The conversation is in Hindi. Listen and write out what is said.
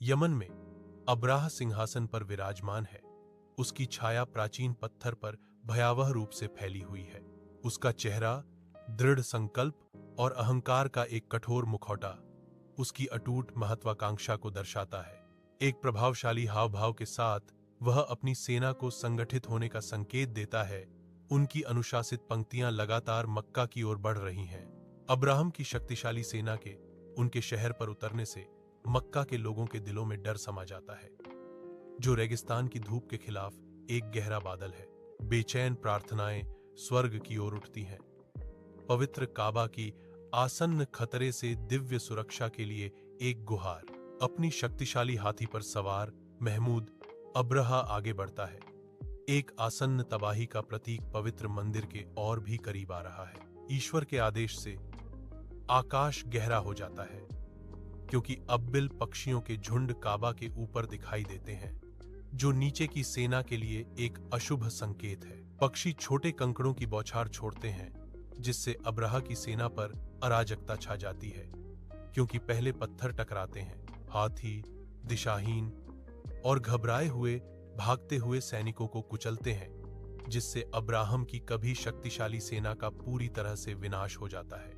यमन में अब्राह सिंहासन पर विराजमान है। उसकी छाया प्राचीन पत्थर पर भयावह रूप से फैली हुई है। उसका चेहरा दृढ़ संकल्प और अहंकार का एक कठोर मुखौटा उसकी अटूट महत्वाकांक्षा को दर्शाता है। एक प्रभावशाली हाव भाव के साथ वह अपनी सेना को संगठित होने का संकेत देता है। उनकी अनुशासित पंक्तियां लगातार मक्का की ओर बढ़ रही हैं। अब्राहम की शक्तिशाली सेना के उनके शहर पर उतरने से मक्का के लोगों के दिलों में डर समा जाता है, जो रेगिस्तान की धूप के खिलाफ एक गहरा बादल है। बेचैन प्रार्थनाएं स्वर्ग की ओर उठती हैं। पवित्र काबा की आसन्न खतरे से दिव्य सुरक्षा के लिए एक गुहार। अपनी शक्तिशाली हाथी पर सवार महमूद अब्रहा आगे बढ़ता है। एक आसन्न तबाही का प्रतीक पवित्र मंदिर के और भी करीब आ रहा है। ईश्वर के आदेश से आकाश गहरा हो जाता है, क्योंकि अब्बिल पक्षियों के झुंड काबा के ऊपर दिखाई देते हैं, जो नीचे की सेना के लिए एक अशुभ संकेत है। पक्षी छोटे कंकड़ों की बौछार छोड़ते हैं, जिससे अब्राहा की सेना पर अराजकता छा जाती है, क्योंकि पहले पत्थर टकराते हैं। हाथी दिशाहीन और घबराए हुए भागते हुए सैनिकों को कुचलते हैं, जिससे अब्राहम की कभी शक्तिशाली सेना का पूरी तरह से विनाश हो जाता है।